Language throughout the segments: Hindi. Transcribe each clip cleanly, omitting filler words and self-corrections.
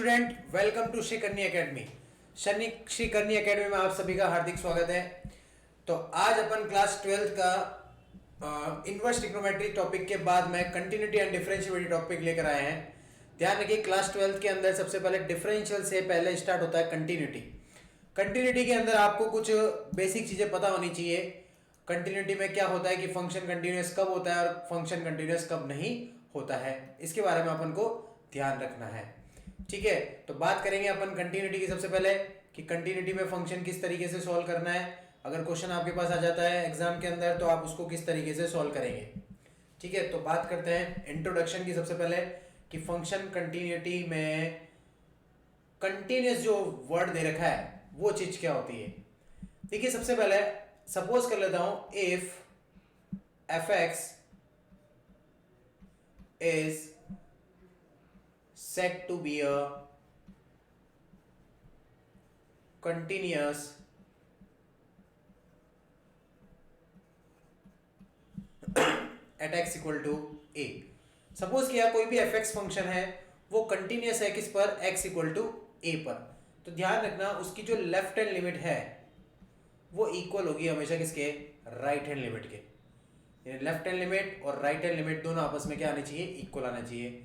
स्टूडेंट, वेलकम टू श्री कन्या एकेडमी। श्री कन्या एकेडमी में आप सभी का हार्दिक स्वागत है। तो आज अपन क्लास 12th का इनवर्स ट्रिग्नोमेट्री टॉपिक के बाद में कंटिन्यूटी एंड डिफरेंशिएबिलिटी टॉपिक लेकर आए हैं। ध्यान रखिए, क्लास 12th के अंदर सबसे पहले डिफरेंशियल से पहले स्टार्ट होता है कंटिन्यूटी। कंटिन्यूटी के अंदर आपको कुछ बेसिक चीजें पता होनी चाहिए। कंटिन्यूटी में क्या होता है कि फंक्शन कंटिन्यूअस कब होता है और फंक्शन कंटिन्यूअस कब नहीं होता है, इसके बारे में अपन को ध्यान रखना है। ठीक है, तो बात करेंगे अपन कंटिन्यूटी की। सबसे पहले कि कंटिन्यूटी में फंक्शन किस तरीके से सॉल्व करना है। अगर क्वेश्चन आपके पास आ जाता है एग्जाम के अंदर तो आप उसको किस तरीके से सॉल्व करेंगे। ठीक है, तो बात करते हैं इंट्रोडक्शन की। सबसे पहले कि फंक्शन कंटिन्यूटी में कंटिन्यूअस जो वर्ड दे रखा है वो चीज क्या होती है। देखिए, सबसे पहले सपोज कर लेता हूं, if fx is said to be a continuous at x equal to a। Suppose किया कोई भी fx फंक्शन है वो कंटिन्यूअस है किस पर, x इक्वल टू a पर। तो ध्यान रखना उसकी जो लेफ्ट हैंड लिमिट है वो इक्वल होगी हमेशा किसके, राइट हैंड लिमिट के। लेफ्ट हैंड लिमिट और राइट हैंड लिमिट दोनों आपस में क्या आनी चाहिए, इक्वल आना चाहिए।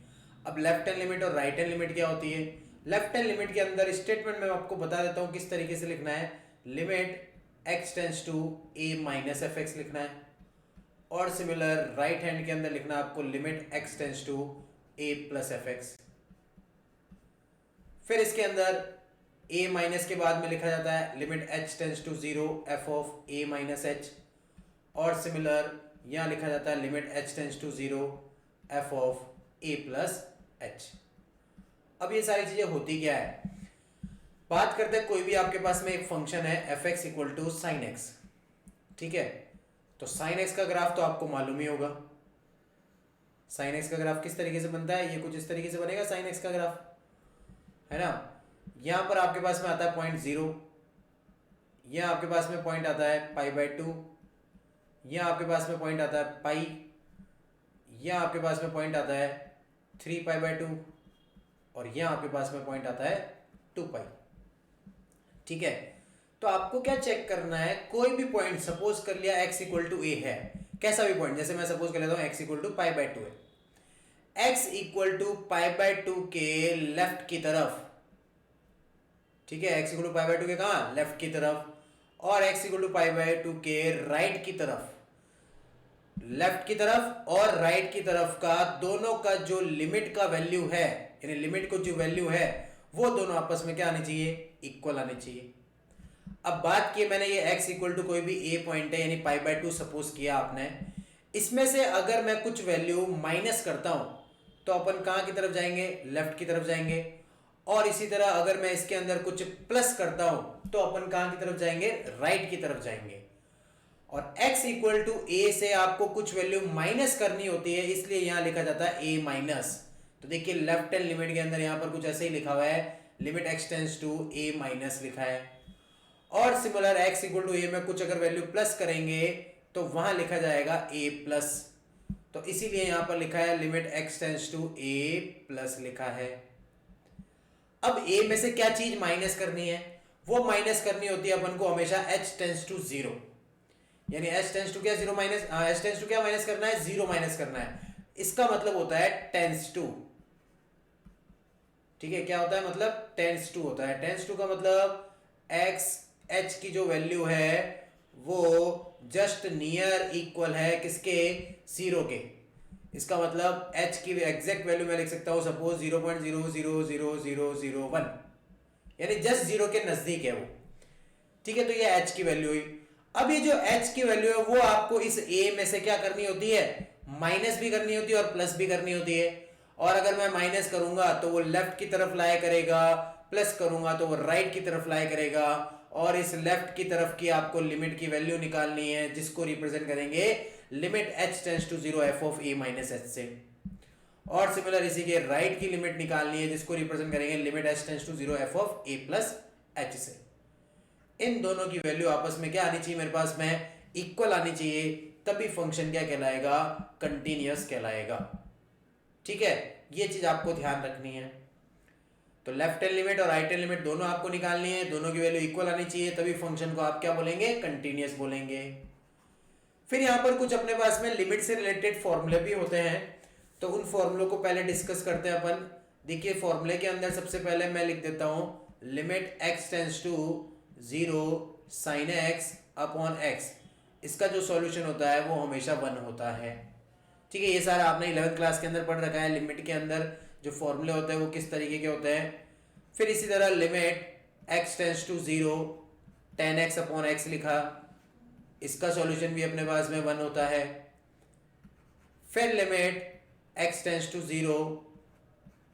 अब लेफ्ट हैंड लिमिट और राइट हैंड लिमिट क्या होती है। लेफ्ट हैंड लिमिट के अंदर स्टेटमेंट में आपको बता देता हूं किस तरीके से लिखना है। Limit x tends to a minus f x लिखना है, और सिमिलर राइट हैंड के अंदर लिखना है आपको limit x tends to a plus f x. फिर इसके अंदर a माइनस के बाद में लिखा जाता है limit h tends to 0 f of a minus h, और सिमिलर यहां लिखा जाता है limit h tends to 0 f of a plus h। अब ये सारी चीजें होती क्या है, बात करते हैं। कोई भी आपके पास में एक फंक्शन है fx equal to sine x। ठीक है, तो साइन x का ग्राफ तो आपको मालूम ही होगा। साइन x का ग्राफ किस तरीके से बनता है, ये कुछ इस तरीके से बनेगा साइन x का ग्राफ, है ना। यहां पर आपके पास में आता है पॉइंट 0, यहां आपके पास में पॉइंट आता है π/2, यहां आपके पास में पॉइंट आता है पाई, यहां आपके पास में पॉइंट आता है 3π/2, और यहां आपके पास में पॉइंट आता है 2π। ठीक है, तो आपको क्या चेक करना है, कोई भी पॉइंट सपोज कर लिया x इक्वल टू a है, कैसा भी पॉइंट, जैसे मैं सपोज कर लेता हूं x इक्वल टू π/2 है। x इक्वल टू π/2 के लेफ्ट की तरफ, ठीक है, x इक्वल टू π/2 के कहां, लेफ्ट की तरफ, और x इक्वल टू π/2 के राइट की तरफ। लेफ्ट की तरफ और राइट की तरफ का दोनों का जो लिमिट का वैल्यू है, यानी लिमिट को जो वैल्यू है वो दोनों आपस में क्या आनी चाहिए, इक्वल आनी चाहिए। अब बात की मैंने ये x इक्वल टू कोई भी a पॉइंट है यानी π/2 सपोज किया आपने, इसमें से अगर मैं कुछ वैल्यू माइनस करता हूं तो अपन कहां की तरफ जाएंगे, लेफ्ट की तरफ जाएंगे। और इसी तरह अगर मैं इसके अंदर कुछ प्लस करता हूं तो अपन कहां की तरफ जाएंगे, राइट की तरफ जाएंगे। और x इक्वल टू a से आपको कुछ वैल्यू माइनस करनी होती है, इसलिए यहां लिखा जाता है a माइनस। तो देखिए लेफ्ट हैंड लिमिट के अंदर यहां पर कुछ ऐसे ही लिखा हुआ है, limit x tends to a minus लिखा है। और similar x equal to a में कुछ अगर वैल्यू प्लस करेंगे तो वहां लिखा जाएगा a प्लस। तो इसीलिए यहां पर लिखा है limit x tends to a plus लिखा है। अब a में से क्या चीज माइनस करनी है, वो माइनस करनी होती है अपन को हमेशा h टेंड्स टू 0, यानी h टेंड्स टू क्या, 0 माइनस, h टेंड्स टू क्या माइनस करना है, 0 माइनस करना है। इसका मतलब होता है टेंड्स टू। ठीक है, क्या होता है, मतलब टेंड्स टू होता है। टेंड्स टू का मतलब x h की जो वैल्यू है वो जस्ट नियर इक्वल है किसके, 0 के। इसका मतलब h की एग्जैक्ट वैल्यू मैं लिख सकता हूं सपोज 0.000001, यानी जस्ट 0 के नजदीक है वो। ठीक है, तो ये h की वैल्यू हुई। अब ये जो h की वैल्यू है वो आपको इस a में से क्या करनी होती है, माइनस भी करनी होती है और प्लस भी करनी होती है। और अगर मैं माइनस करूंगा तो वो लेफ्ट की तरफ लाया करेगा, प्लस करूंगा तो वो राइट की तरफ लाया करेगा। और इस लेफ्ट की तरफ की आपको लिमिट की वैल्यू निकालनी है, जिसको रिप्रेजेंट करेंगे limit h tends to 0 f of a minus h से। और सिमिलर इसी के राइट की लिमिट निकालनी है, जिसको रिप्रेजेंट करेंगे limit h tends to 0 f of a plus h से। इन दोनों की वैल्यू आपस में क्या आनी चाहिए, मेरे पास में इक्वल आनी चाहिए, तभी फंक्शन क्या कहलाएगा, कंटीन्यूअस कहलाएगा। ठीक है, ये चीज आपको ध्यान रखनी है। तो लेफ्ट हैंड लिमिट और राइट हैंड लिमिट दोनों आपको निकालनी है, दोनों की वैल्यू इक्वल आनी चाहिए, तभी फंक्शन को आप क्या बोलेंगे, कंटिन्यूअस बोलेंगे। फिर यहाँ पर कुछ अपने पास में लिमिट से रिलेटेड फॉर्मूले भी होते हैं, तो उन फॉर्मूलों को पहले डिस्कस करते हैं अपन। देखिए फॉर्मूले के अंदर सबसे पहले मैं लिख देता हूँ limit x tends to 0 sine x upon x, इसका जो सॉल्यूशन होता है वो हमेशा 1 होता है। ठीक है, ये सारा आपने 11th क्लास के अंदर पढ़ रखा है, लिमिट के अंदर जो फॉर्मूले होते हैं वो किस तरीके के होते हैं। फिर इसी तरह limit x tends to 0 tan x upon x लिखा, इसका सॉल्यूशन भी अपने पास में 1 होता है। फिर limit x tends to 0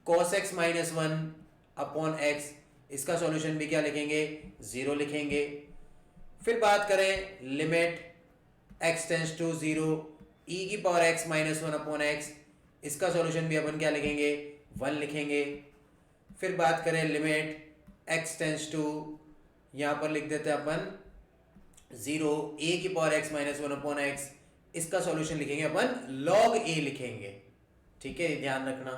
cos x minus 1 upon x, इसका सॉल्यूशन भी क्या लिखेंगे, 0 लिखेंगे। फिर बात करें limit x tends to 0 e की power x minus 1 upon x, इसका सॉल्यूशन भी अपन क्या लिखेंगे, 1 लिखेंगे। फिर बात करें लिमिट x टेंस टू, यहाँ पर लिख देते हैं अपन 0 a की power x minus 1 upon x, इसका सॉल्यूशन लिखेंगे अपन log a लिखेंगे। ठीक है, ध्यान रखना।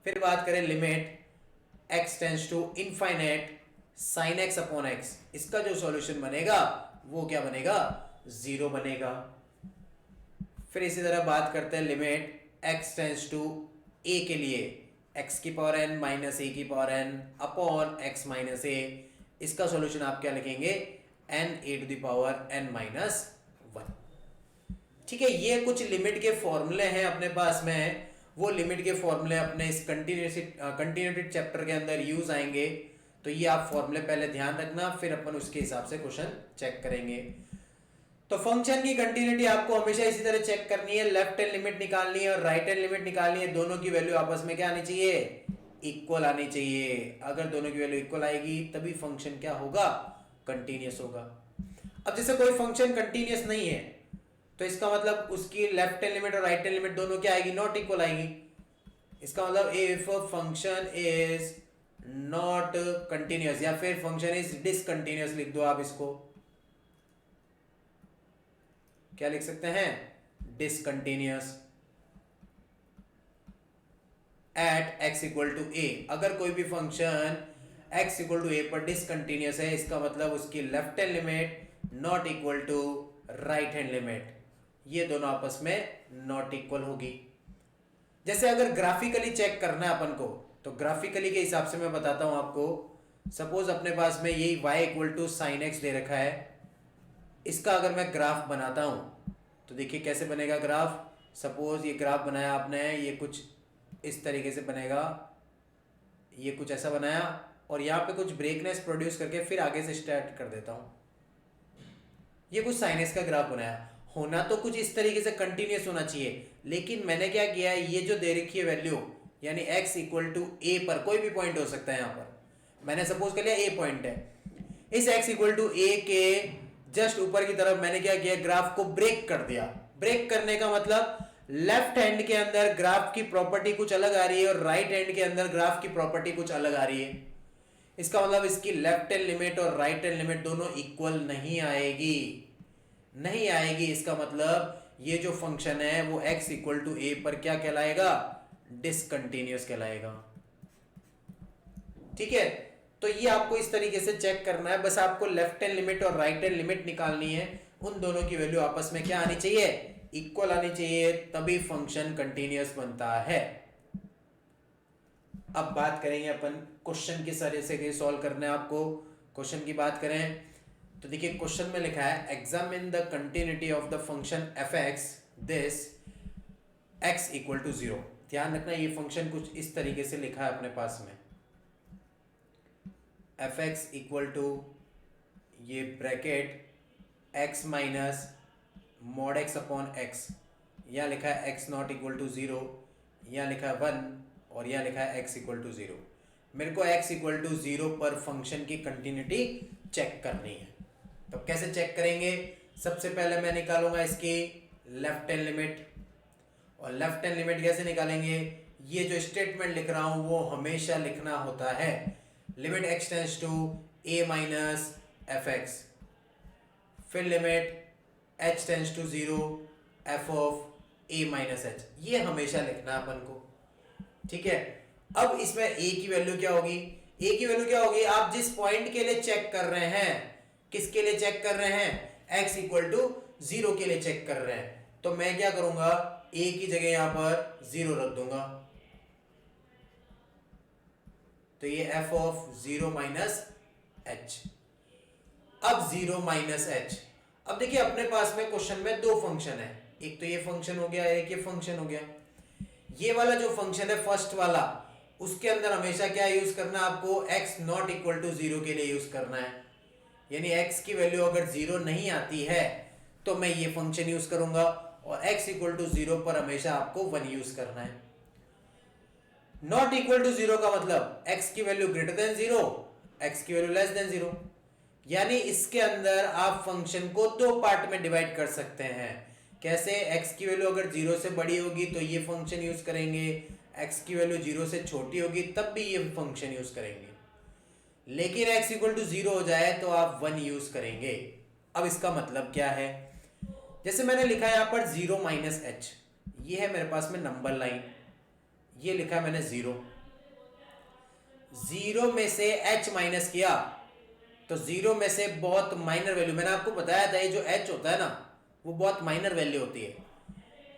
फिर बात करें limit x tends to infinite sine x upon x, इसका जो सॉल्यूशन बनेगा वो क्या बनेगा, 0 बनेगा। फिर इसी तरह बात करते हैं limit x tends to a के लिए x की पावर n माइनस a की power n upon x minus a, इसका सॉल्यूशन आप क्या लिखेंगे, n a to the power n minus 1। ठीक है, ये कुछ लिमिट के फॉर्मूले हैं अपने पास में, वो लिमिट के फॉर्मूले अपने इस कंटिन्यूटी चैप्टर के अंदर यूज आएंगे, तो ये आप फॉर्मूले पहले ध्यान रखना, फिर अपन उसके हिसाब से क्वेश्चन चेक करेंगे। तो फंक्शन की कंटिन्यूटी आपको हमेशा इसी तरह चेक करनी है, लेफ्ट हैंड लिमिट निकालनी है और राइट हैंड लिमिट निकालनी है, दोनों की वैल्यू आपस में क्या आनी चाहिए, इक्वल आनी चाहिए। अगर दोनों की वैल्यू इक्वल आएगी तभी फंक्शन क्या होगा, कंटिन्यूअस होगा। अब जैसे कोई फंक्शन कंटिन्यूअस नहीं है तो इसका मतलब उसकी लेफ्ट हैंड लिमिट और राइट हैंड लिमिट दोनों क्या आएगी, नॉट इक्वल आएगी। इसका मतलब if function is not continuous या फिर फंक्शन इज डिसकंटिन्यूअस लिख दो आप इसको, क्या लिख सकते हैं, discontinuous at x equal to a। अगर कोई भी function x equal to a पर डिसकंटिन्यूअस है, इसका मतलब उसकी left hand limit not equal to right hand limit, ये दोनों आपस में नॉट इक्वल होगी। जैसे अगर ग्राफिकली चेक करना है अपन को, तो ग्राफिकली के हिसाब से मैं बताता हूं आपको। सपोज अपने पास में यही y equal to sine x दे रखा है, इसका अगर मैं ग्राफ बनाता हूं तो देखिए कैसे बनेगा ग्राफ। सपोज ये ग्राफ बनाया आपने, ये कुछ इस तरीके से बनेगा, ये कुछ ऐसा बनाया और यहाँ पे कुछ ब्रेकनेस प्रोड्यूस करके फिर आगे से स्टार्ट कर देता हूँ। ये कुछ साइन एक्स का ग्राफ बनाया, होना तो कुछ इस तरीके से कंटिन्यूअस होना चाहिए, लेकिन मैंने क्या किया है, ये जो दे रखी है वैल्यू यानी x इक्वल टू a पर कोई भी पॉइंट हो सकता है, यहाँ पर मैंने सपोज कर लिया a पॉइंट है, इस x इक्वल टू a के जस्ट ऊपर की तरफ मैंने क्या किया, ग्राफ को ब्रेक कर दिया। ब्रेक करने का मतलब लेफ्ट हैंड के अंदर ग्राफ की प्रॉपर्टी कुछ अलग आ रही है और राइट हैंड के अंदर ग्राफ की प्रॉपर्टी कुछ अलग आ रही है। इसका मतलब इसकी लेफ्ट हैंड लिमिट और राइट हैंड लिमिट दोनों इक्वल नहीं आएगी, नहीं आएगी। इसका मतलब ये जो फंक्शन है वो x इक्वल टू a पर क्या कहलाएगा, डिसकंटिन्यूअस कहलाएगा। ठीक है, तो ये आपको इस तरीके से चेक करना है, बस आपको लेफ्ट हैंड लिमिट और राइट हैंड लिमिट निकालनी है, उन दोनों की वैल्यू आपस में क्या आनी चाहिए, इक्वल आनी चाहिए, तभी फंक्शन कंटिन्यूअस बनता है। अब बात करेंगे अपन क्वेश्चन किस तरह से सॉल्व करना है आपको। क्वेश्चन की बात करें तो देखिए क्वेश्चन में लिखा है examine the continuity of the function f x this x equal to 0। ध्यान रखना ये फंक्शन कुछ इस तरीके से लिखा है अपने पास में, एफ एक्स इक्वल टू ये bracket x minus mod x upon x, यहाँ लिखा है एक्स नॉट इक्वल टू 0, यहाँ लिखा है 1 और यहाँ लिखा है एक्स इक्वल टू 0। मेरे को एक्स इक्वल टू 0 पर फंक्शन की कंटिन्यूटी चेक करनी है, तो कैसे चेक करेंगे। सबसे पहले मैं निकालूंगा इसकी लेफ्ट हैंड लिमिट, और लेफ्ट हैंड लिमिट कैसे निकालेंगे, ये जो स्टेटमेंट लिख रहा हूं वो हमेशा लिखना होता है, limit x tends to a minus f x, फिर limit h tends to 0 f of a minus h, ये हमेशा लिखना है अपन को। ठीक है, अब इसमें ए की वैल्यू क्या होगी, ए की वैल्यू क्या होगी, आप जिस पॉइंट के लिए चेक कर रहे हैं, किसके लिए चेक कर रहे हैं, x इक्वल टू 0 के लिए चेक कर रहे हैं, तो मैं क्या करूंगा, a की जगह यहां पर 0 रख दूंगा, तो ये f ऑफ 0 माइनस एच। अब 0 माइनस एच, अब देखिए अपने पास में क्वेश्चन में दो फंक्शन है, एक तो ये फंक्शन हो गया, एक ये फंक्शन हो गया। ये वाला जो फंक्शन है फर्स्ट वाला, उसके अंदर हमेशा क्या यूज करना है आपको, x नॉट इक्वल टू 0 के लिए यूज करना है, यानी x की वैल्यू अगर 0 नहीं आती है तो मैं ये फंक्शन यूज करूंगा, और x इक्वल टू 0 पर हमेशा आपको 1 यूज करना है। नॉट इक्वल टू 0 का मतलब x की वैल्यू ग्रेटर देन 0, x की वैल्यू लेस देन 0, यानी इसके अंदर आप फंक्शन को दो पार्ट में डिवाइड कर सकते हैं। कैसे, x की वैल्यू अगर 0 से बड़ी होगी तो ये फंक्शन यूज करेंगे, x की वैल्यू 0 से छोटी होगी तब भी ये फंक्शन यूज करेंगे, लेकिन x इक्वल टू 0 हो जाए तो आप 1 यूज करेंगे। अब इसका मतलब क्या है, जैसे मैंने लिखा है यहाँ पर 0 माइनस एच, ये है मेरे पास में नंबर लाइन, ये लिखा है मैंने 0, 0 में से h माइनस किया तो 0 में से बहुत माइनर वैल्यू, मैंने आपको बताया था ये जो h होता है ना वो बहुत माइनर वैल्यू होती है,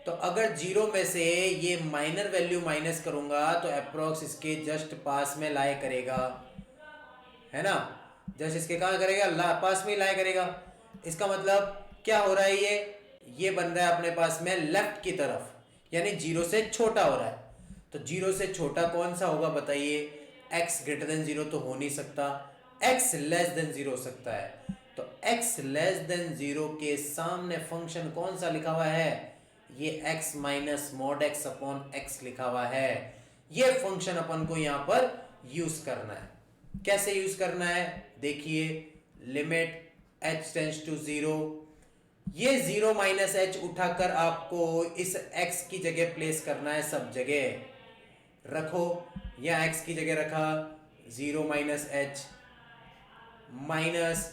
तो अगर 0 में से ये माइनर वैल्यू माइनस करूंगा तो अप्रोक्स इसके जस्ट पास में लाई करेगा, है ना, जस्ट इसके कहाँ करेगा, पास में लाई करेगा। इसका मतलब क्या हो रहा है, ये बन रहा है अपने पास में लेफ्ट की तरफ, यानी 0 से छोटा हो रहा है, तो 0 से छोटा कौन सा होगा बताइए, x ग्रेटर देन 0 तो हो नहीं सकता, x लेस देन 0 हो सकता है, तो x लेस देन 0 के सामने फंक्शन कौन सा लिखा हुआ है, ये x minus mod x upon x लिखा हुआ है, ये फंक्शन अपन को यहां पर यूज करना है। कैसे यूज करना है, देखिए लिमिट h टेंड्स टू 0, ये 0 माइनस एच उठाकर आपको इस x की जगह प्लेस करना है, सब जगह रखो, या x की जगह रखा 0 minus h minus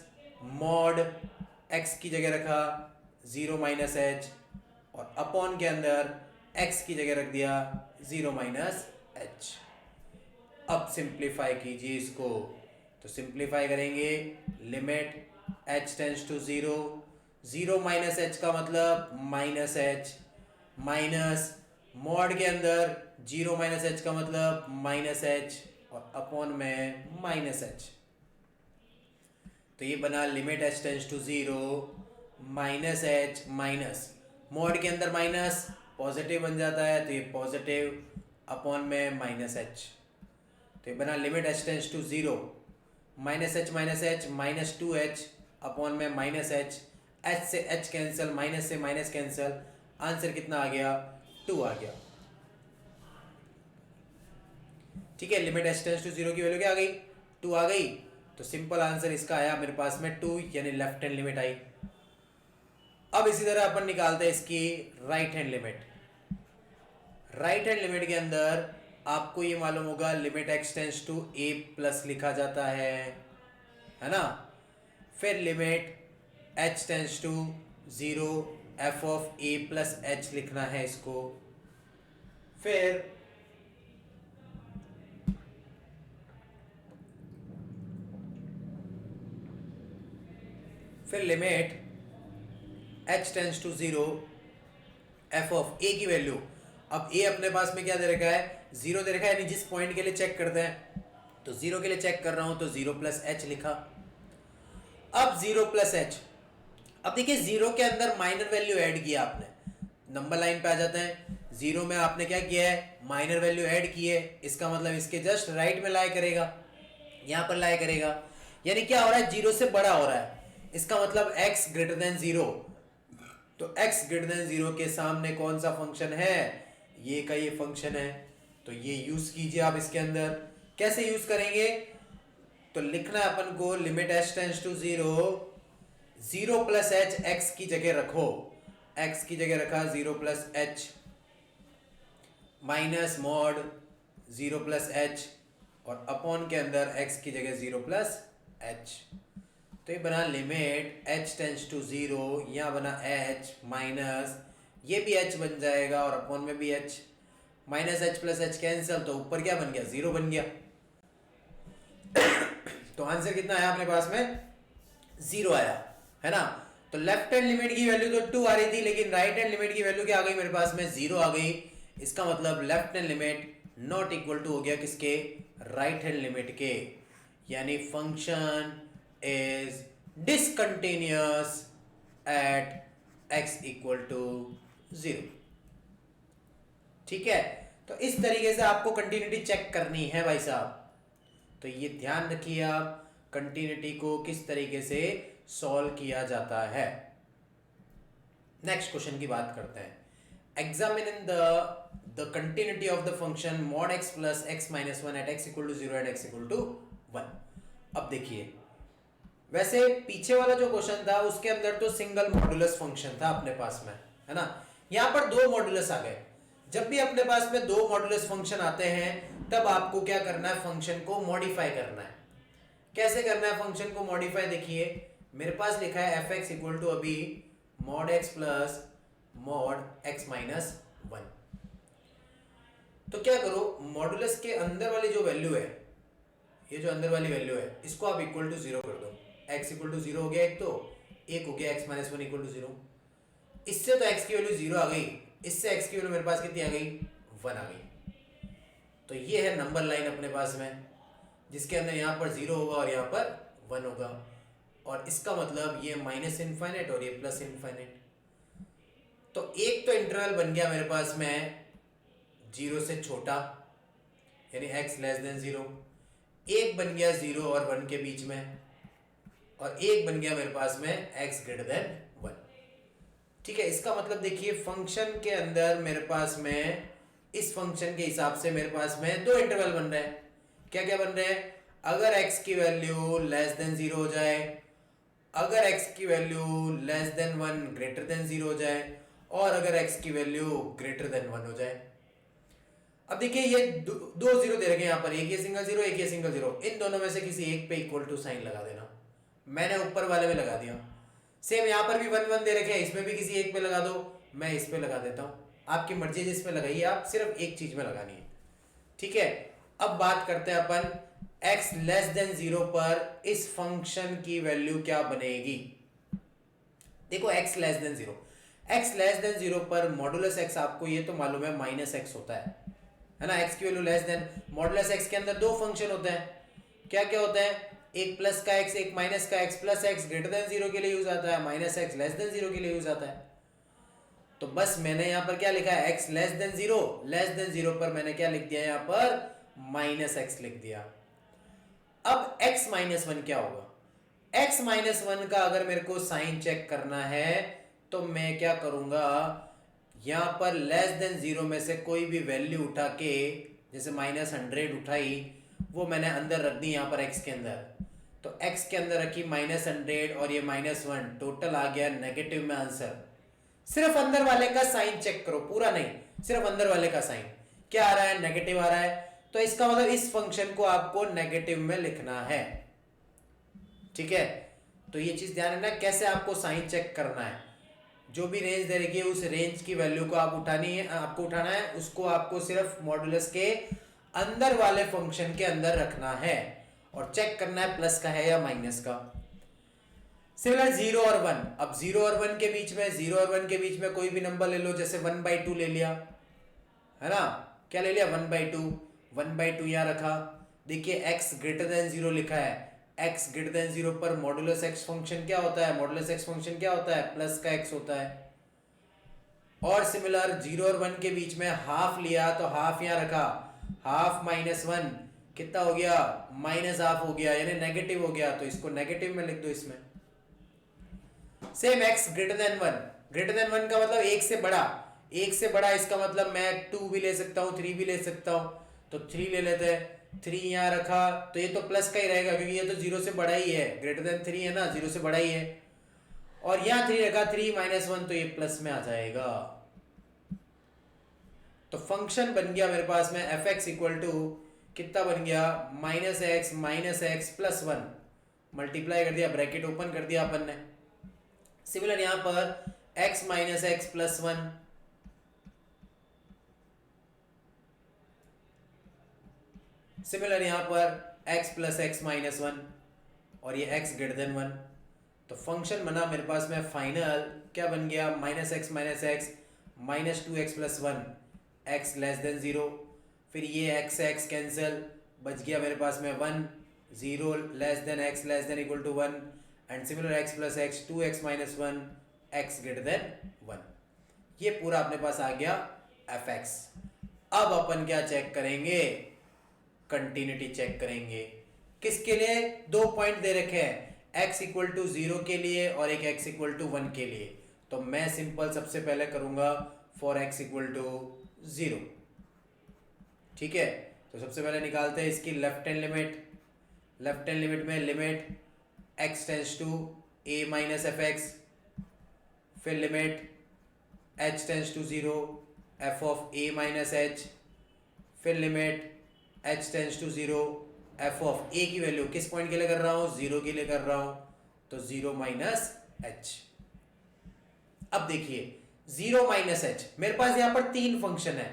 mod x की जगह रखा 0 माइनस एच, और अपॉन के अंदर x की जगह रख दिया 0 माइनस एच। अब सिंप्लीफाई कीजिए इसको, तो सिंप्लीफाई करेंगे, limit h tends to 0, 0 minus h का मतलब माइनस एच, माइनस मॉड के अंदर 0 माइनस एच का मतलब माइनस एच, और अपॉन में माइनस एच, तो ये बना limit h tends to 0 minus h minus mod के अंदर माइनस पॉजिटिव बन जाता है, तो ये पॉजिटिव अपॉन में माइनस एच, तो ये बना limit h tends to 0 minus h minus 2h upon में माइनस एच, h से h कैंसिल, माइनस से माइनस कैंसिल, आंसर कितना आ गया, 2 आ गया। ठीक है, लिमिट h टेंड्स टू 0 की वैल्यू क्या आ गई, 2 आ गई, तो सिंपल आंसर इसका आया मेरे पास में 2, यानी लेफ्ट हैंड लिमिट आई। अब इसी तरह अपन निकालते हैं इसकी right hand limit. Right hand limit के अंदर आपको ये मालूम होगा limit x tends to a plus लिखा जाता है ना, फिर limit h tends to 0 f of a plus h लिखना है इसको, फिर limit h tends to 0 f of a की वैल्यू, अब a अपने पास में क्या दे रखा है, 0 दे रखा है, यानी जिस पॉइंट के लिए चेक करते हैं, तो 0 के लिए चेक कर रहा हूं तो 0 प्लस h लिखा। अब 0 प्लस h, अब देखिए 0 के अंदर माइनर वैल्यू ऐड किया आपने, नंबर लाइन पे आ जाते हैं, 0 में आपने क्या किया है, माइनर वैल्यू ऐड की है, इसका मतलब इसके जस्ट राइट में लाई करेगा, यहां पर लाई करेगा, यानी क्या हो रहा है, 0 से बड़ा हो रहा है, इसका मतलब x ग्रेटर देन 0, तो x ग्रेटर देन 0 के सामने कौन सा फंक्शन है, ये का ये फंक्शन है, तो ये यूज कीजिए आप इसके अंदर। कैसे यूज करेंगे, तो लिखना है अपन को limit h tends to 0, 0 plus h x की जगह रखो, x की जगह रखा 0 plus h minus mod 0 plus h, और अपॉन के अंदर x की जगह 0 प्लस एच, तो ये बना लिमिट h टेंड्स टू 0, यहाँ बना h माइनस ये भी h बन जाएगा और अपॉन में भी h minus H plus H cancel, तो ऊपर क्या बन गया, 0 बन गया। तो आंसर कितना आया अपने पास में, 0 आया, है ना। तो लेफ्ट हैंड लिमिट की वैल्यू तो 2 आ रही थी, लेकिन राइट हैंड लिमिट की वैल्यू क्या आ गई मेरे पास में, 0 आ गई। इसका मतलब left hand limit not equal to हो गया किसके, राइट हैंड लिमिट के, यानी function is discontinuous at x equal to 0। ठीक है, तो इस तरीके से आपको कंटिन्यूटी चेक करनी है भाई साहब। तो ये ध्यान रखिए आप, कंटिन्यूटी को किस तरीके से सॉल्व किया जाता है। नेक्स्ट क्वेश्चन की बात करते हैं। Examine the continuity of the function mod x plus x minus 1 at x equal to 0 at x equal to 1। अब देखिए, वैसे पीछे वाला जो क्वेश्चन था उसके अंदर तो सिंगल मॉड्यूलस फंक्शन था अपने पास में, है ना। यहां पर दो मॉड्यूलस आ गए। जब भी अपने पास में दो मॉड्यूलस फंक्शन आते हैं तब आपको क्या करना है, फंक्शन को मॉडिफाई करना है। कैसे करना है फंक्शन को मॉडिफाई, देखिए मेरे पास लिखा है एफ एक्स इक्वल टू अभी mod x plus mod x minus 1। तो क्या करो, मॉड्यूलस के अंदर वाली जो वैल्यू है, ये जो अंदर वाली वैल्यू है, इसको आप इक्वल टू 0 कर दो। x इक्वल टू 0 हो गया एक, तो एक हो गया x माइनस 1 इक्वल टू 0। इससे तो x की वैल्यू 0 आ गई, इससे x की वैल्यू मेरे पास कितनी आ गई, 1 आ गई। तो ये है नंबर लाइन अपने पास में, जिसके अंदर यहाँ पर 0 होगा और यहाँ पर 1 होगा। और इसका मतलब ये माइनस इनफाइनाइट और ये प्लस इनफाइनाइट। तो एक तो इंटरवल बन गया मेरे पास में 0 से छोटा, यानी x लेस देन 0। एक बन गया 0 और 1 के बीच में, और एक बन गया मेरे पास में x ग्रेटर देन 1। ठीक है, इसका मतलब देखिए फंक्शन के अंदर मेरे पास में, इस फंक्शन के हिसाब से मेरे पास में दो इंटरवल बन रहे हैं। क्या क्या बन रहे हैं, अगर x की वैल्यू लेस देन 0 हो जाए, अगर x की value less than 1 greater than 0 हो जाए, और अगर x की वैल्यू ग्रेटर देन 1 हो जाए। अब देखिए ये दो जीरो दे रखे हैं यहाँ पर, एक ये सिंगल जीरो एक ये सिंगल जीरो, इन दोनों में से किसी एक पे इक्वल टू साइन लगा देना। मैंने ऊपर वाले में लगा दिया। सेम यहाँ पर भी 1 1 दे रखे हैं, इसमें भी किसी एक पे लगा दो, मैं इस पे लगा देता हूँ। आपकी मर्जी जिस पे लगाइए, आप सिर्फ एक चीज में लगानी है। ठीक है, अब बात करते हैं अपन x लेस देन 0 पर इस फंक्शन की वैल्यू क्या बनेगी। देखो x less then 0, x less then 0 पर मॉडुलस x आपको ये तो मालूम है माइनस x होता है ना। x की value less than modulus x के अंदर दो फंक्शन होते हैं। क्या क्या होता है, एक प्लस का x एक माइनस का x। Plus x greater then 0 के लिए यूज आता है, माइनस x लेस देन 0 के लिए यूज आता है। तो बस मैंने यहाँ पर क्या लिखा है, x less then 0, less than 0 पर मैंने क्या लिख दिया यहाँ पर माइनस x लिख दिया। अब x माइनस 1 क्या होगा, x माइनस 1 का अगर मेरे को साइन चेक करना है तो मैं क्या करूंगा, यहां पर लेस देन 0 में से कोई भी वैल्यू उठा के, जैसे माइनस 100 उठाई, वो मैंने अंदर रख दी यहाँ पर x के अंदर। तो x के अंदर रखी माइनस 100 और ये माइनस 1, टोटल आ गया नेगेटिव में आंसर। सिर्फ अंदर वाले का साइन चेक करो, पूरा नहीं, सिर्फ अंदर वाले का साइन क्या आ रहा है, नेगेटिव आ रहा है। तो इसका मतलब इस फंक्शन को आपको नेगेटिव में लिखना है। ठीक है, तो ये चीज ध्यान रखना कैसे आपको साइन चेक करना है। जो भी रेंज दे रखी है उस रेंज की वैल्यू को आप उठानी है, आपको उठाना है, उसको आपको सिर्फ मॉडुलस के अंदर वाले फंक्शन के अंदर रखना है और चेक करना है प्लस का है या माइनस का। सिमिलर 0 और 1, अब 0 और 1 के बीच में, 0 और 1 के बीच में कोई भी नंबर ले लो, जैसे 1/2 ले लिया, है ना। क्या ले लिया, 1/2, 1/2 यहाँ रखा। देखिए x ग्रेटर देन 0 लिखा है, x ग्रेटर देन 0 पर मॉडुलस x फंक्शन क्या होता है, मॉडुलस x फंक्शन क्या होता है, प्लस का x होता है। और सिमिलर 0 और 1 के बीच में हाफ लिया, तो हाफ यहाँ रखा, हाफ माइनस 1 कितना हो गया, माइनस हाफ हो गया, यानी नेगेटिव हो गया, तो इसको नेगेटिव में लिख दो इसमें। Same x greater then 1, greater than 1 का मतलब एक से बड़ा, एक से बड़ा, इसका मतलब मैं 2 भी ले सकता हूँ, 3 भी ले सकता हूँ, तो 3 ले लेते हैं। 3 यहाँ रखा तो ये तो प्लस का ही रहेगा क्योंकि ये तो 0 से बड़ा ही है, ग्रेटर देन 3 है ना, 0 से बड़ा ही है। और यहाँ 3 रखा, 3 माइनस 1, तो ये प्लस में आ जाएगा। तो फंक्शन बन गया मेरे पास में एफ एक्स इक्वल टू कितना बन गया, माइनस एक्स प्लस 1, मल्टीप्लाई कर दिया, ब्रैकेट ओपन कर दिया अपन ने। सिमिलर यहाँ पर x minus x plus 1, similar यहाँ पर x plus x minus one और ये x ग्रेटर देन वन, तो फंक्शन बना मेरे पास में फाइनल क्या बन गया, minus x minus two x plus one, x less than zero, फिर ये x कैंसिल, बच गया मेरे पास में one, zero less than x less than equal to one, and similar x plus x two x minus one, x greater than one. ये पूरा अपने पास आ गया fx। अब अपन क्या चेक करेंगे, कंटिन्यूटी चेक करेंगे। किसके लिए, दो पॉइंट दे रखे हैं, x इक्वल टू जीरो के लिए और एक x इक्वल टू वन के लिए। तो मैं सिंपल सबसे पहले करूंगा for x equal to zero, ठीक है। तो सबसे पहले निकालते हैं इसकी left hand limit. Left hand limit में limit x tends to a minus f x, फिर limit h tends to zero f of a minus h, फिर limit h tends to zero f of a की वैल्यू किस पॉइंट के लिए कर रहा हूं, जीरो के लिए कर रहा हूं, तो जीरो माइनस h। अब देखिए जीरो माइनस h, मेरे पास यहां पर तीन फंक्शन है,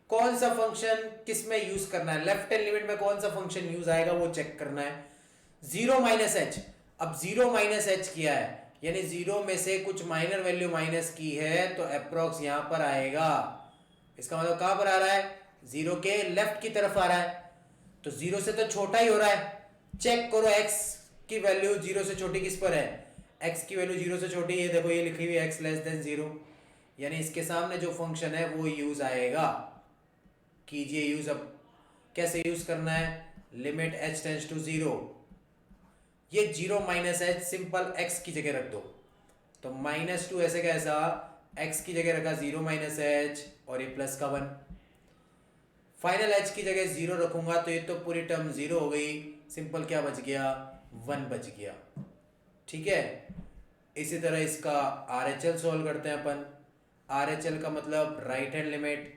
कौन सा फंक्शन किस में यूज करना है, लेफ्ट हैंड लिमिट में कौन सा फंक्शन यूज आएगा वो चेक करना है। जीरो माइनस h, अब जीरो माइनस h किया है यानी जीरो में से कुछ माइनर वैल्यू माइनस की है तो अप्रोक्स यहां पर आएगा। इसका मतलब कहां पर आ रहा है, जीरो के लेफ्ट की तरफ आ रहा है, तो जीरो से तो छोटा ही हो रहा है। चेक करो x की वैल्यू जीरो से छोटी किस पर है, x की वैल्यू जीरो से छोटी है, देखो ये लिखी हुई है x लेस देन जीरो, यानी इसके सामने जो फंक्शन है वो यूज आएगा। कीजिए यूज। अब कैसे यूज करना है, limit h tends to zero, ये zero minus h simple x की जगह रख दो, तो माइनस टू ऐसे कैसा, x की जगह रखा जीरो माइनस एच और ये प्लस का वन, फाइनल h की जगह जीरो रखूंगा तो ये तो पूरी टर्म जीरो हो गई, सिंपल क्या बच गया, वन बच गया, ठीक है। इसी तरह इसका RHL सॉल्व करते हैं अपन। RHL का मतलब राइट हैंड लिमिट,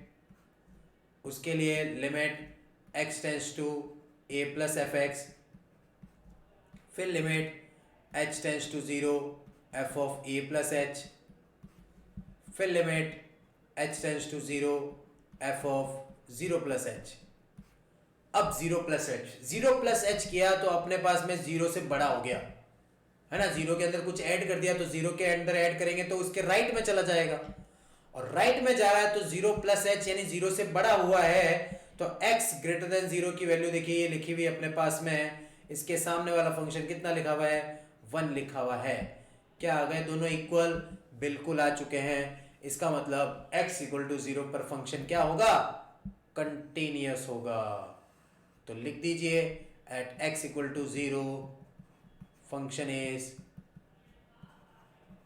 उसके लिए limit x tends to a plus f x, फिर limit h tends to zero f of a plus h, फिर limit h tends to zero f of zero plus h. अब जीरो प्लस एच किया तो अपने पास में जीरो से बड़ा हो गया है ना, जीरो के अंदर कुछ ऐड कर दिया तो जीरो के अंदर ऐड करेंगे तो उसके राइट में चला जाएगा, और राइट में जा रहा है तो जीरो प्लस एच यानी जीरो से बड़ा हुआ है, तो x ग्रेटर देन जीरो की वैल्यू देखिए ये लिखी हुई अपने पास में, इसके सामने वाला फंक्शन कितना लिखा हुआ है, वन लिखा हुआ है। क्या आ गए दोनों इक्वल, बिल्कुल आ चुके हैं। इसका मतलब x इक्वल टू जीरो पर फंक्शन क्या होगा, कंटिन्यूअस होगा। तो लिख दीजिए at x equal to zero function is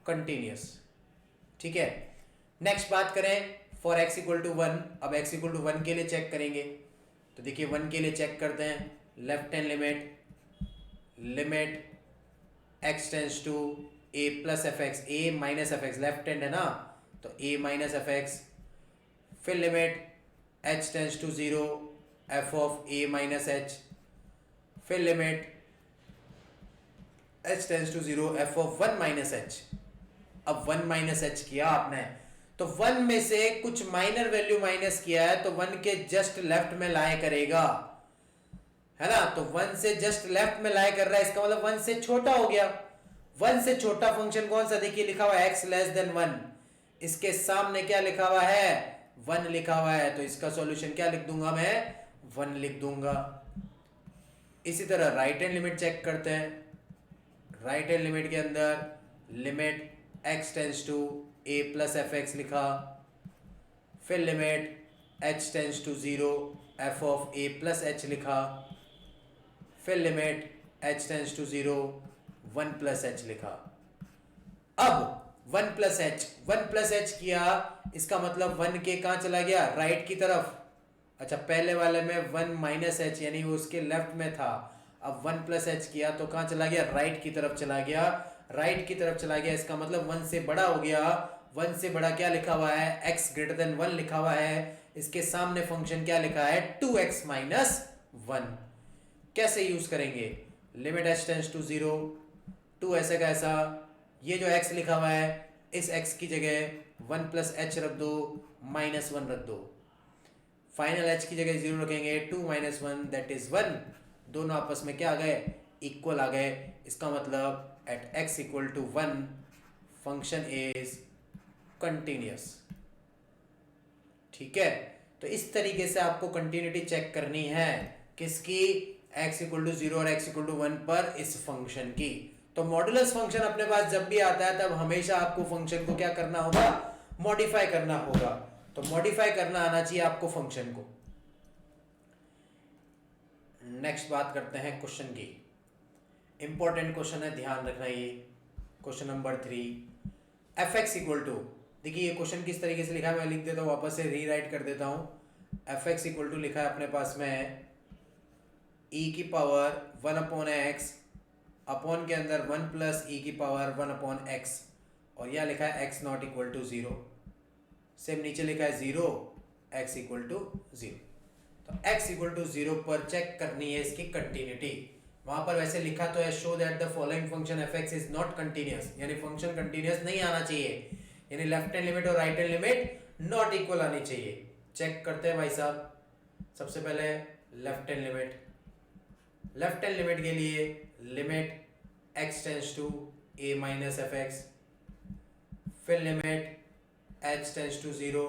continuous, ठीक है। नेक्स्ट बात करें for x equal to one. अब x इक्वल टू वन के लिए चेक करेंगे, तो देखिए वन के लिए चेक करते हैं, left hand limit x tends to a plus f x, a minus f x, left hand है ना तो a माइनस एफ एक्स, फिर limit h tends to zero f of a minus h, फिर limit h tends to zero f of one minus h. अब वन माइनस एच किया आपने तो वन में से कुछ माइनर वैल्यू माइनस किया है तो वन के जस्ट लेफ्ट में लाए करेगा, है ना, तो वन से जस्ट लेफ्ट में लाए कर रहा है, इसका मतलब वन से छोटा हो गया। वन से छोटा फंक्शन कौन सा, देखिए लिखा हुआ है x लेस देन वन, इसके सामने क्या लिखा हुआ है, वन लिखा हुआ है, तो इसका सॉल्यूशन क्या लिख दूंगा मैं, वन लिख दूंगा। इसी तरह राइट हैंड लिमिट चेक करते हैं। राइट हैंड लिमिट के अंदर limit x tends to a plus f x लिखा, फिर limit h tends to zero f of a plus h लिखा, फिर limit h tends to zero one plus h लिखा। अब वन प्लस एच किया, इसका मतलब वन के कहाँ चला गया, राइट की तरफ। अच्छा पहले वाले में वन माइनस एच यानी वो उसके लेफ्ट में था, अब वन प्लस एच किया तो कहाँ चला गया, राइट की तरफ चला गया, राइट की तरफ चला गया, इसका मतलब वन से बड़ा हो गया। वन से बड़ा क्या लिखा हुआ है, x ग्रेटर देन वन लिखा हुआ है, इसके सामने फंक्शन क्या लिखा है, 2x माइनस वन। कैसे यूज करेंगे, limit h tends to zero, टू ऐसे का ऐसा, ये जो x लिखा हुआ है इस x की जगह वन प्लस एच रख दो, माइनस वन रख दो। फाइनल एच की जगह 0 रखेंगे, 2 माइनस 1 दैट इज 1, दोनों आपस में क्या आ गए, इक्वल आ गए। इसका मतलब at x equal to 1 function is continuous. ठीक है, तो इस तरीके से आपको कंटिन्यूटी चेक करनी है किसकी, x इक्वल टू 0 और x इक्वल टू 1 पर इस फंक्शन की। तो मॉडुलस फंक्शन अपने पास जब भी आता है तब हमेशा आपको फंक्शन को क्या करना होगा, मॉडिफाई करना होगा। तो मॉडिफाई करना आना चाहिए आपको फंक्शन को। नेक्स्ट बात करते हैं क्वेश्चन की। इंपॉर्टेंट क्वेश्चन है, ध्यान रखना ये question number 3। F x equal to, देखिए ये क्वेश्चन किस तरीके से लिखा है, मैं लिख देता हूँ, वापस से रीराइट कर देता हूँ। एफ एक्स इक्वल टू लिखा है अपने पास में ई की पावर 1 अपॉन एक्स, अपॉन के अंदर 1 प्लस ई की पावर 1 अपॉन एक्स, और यह लिखा है x not equal to 0। Same नीचे लिखा है 0, एक्स इक्वल टू 0। तो x इक्वल टू 0 पर चेक करनी है इसकी कंटिन्यूटी। वहां पर वैसे लिखा तो है show that the following function f x is not continuous, यानी फंक्शन कंटिन्यूस नहीं आना चाहिए, यानी लेफ्ट हैंड लिमिट और right hand limit not equal आनी चाहिए। चेक करते हैं भाई साहब। सबसे पहले left hand limit, left hand limit के लिए limit x tends to a minus f x, फिर limit h tends to 0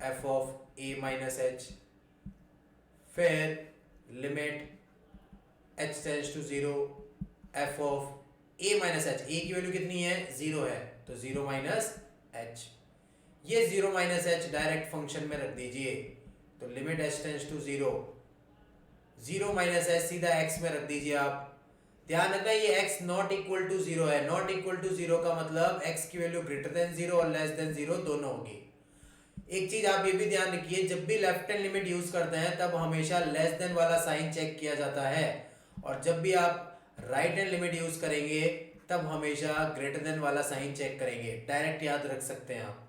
f of a minus h, फिर limit h tends to 0 f of a minus h, a की वैल्यू कितनी है, 0 है, तो 0 माइनस h, ये 0 माइनस h डायरेक्ट फंक्शन में रख दीजिए। तो limit h tends to 0, 0 minus h सीधा x में रख दीजिए आप। ध्यान रखना ये x नॉट इक्वल टू 0 है, नॉट इक्वल टू 0 का मतलब x की वैल्यू ग्रेटर देन 0 और लेस देन 0 दोनों होगी। एक चीज आप ये भी ध्यान रखिए, जब भी लेफ्ट हैंड लिमिट यूज करते हैं तब हमेशा लेस देन वाला साइन चेक किया जाता है, और जब भी आप राइट हैंड लिमिट यूज करेंगे तब हमेशा ग्रेटर देन वाला साइन चेक करेंगे। डायरेक्ट याद रख सकते हैं आप।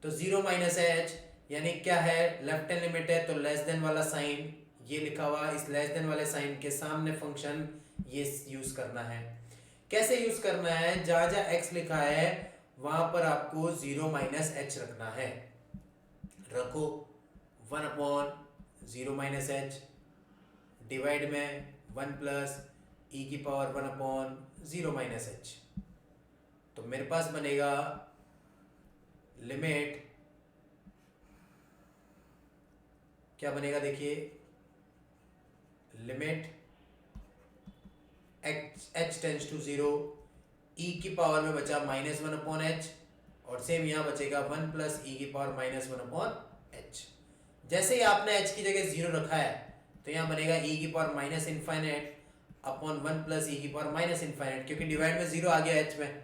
तो 0 माइनस एच यानी क्या है, लेफ्ट हैंड लिमिट है तो लेस देन वाला साइन ये लिखा हुआ, इस लेस देन वाले साइन के सामने फंक्शन ये यूज करना है। कैसे यूज करना है, जहां जहां एक्स लिखा है वहां पर आपको 0 माइनस एच रखना है। रखो 1 अपॉन 0 माइनस एच, डिवाइड में 1 प्लस ई की पावर 1 अपॉन 0 माइनस एच। तो मेरे पास बनेगा लिमिट, क्या बनेगा देखिए, limit h tends to 0, e की पावर में बचा माइनस 1 अपॉन एच, और सेम यहाँ बचेगा 1 प्लस ई की पावर माइनस 1 अपॉन एच। जैसे ही आपने h की जगह 0 रखा है तो यहाँ बनेगा e की power minus infinite upon 1 plus e की पावर माइनस इनफाइनाइट, क्योंकि डिवाइड में 0 आ गया h में।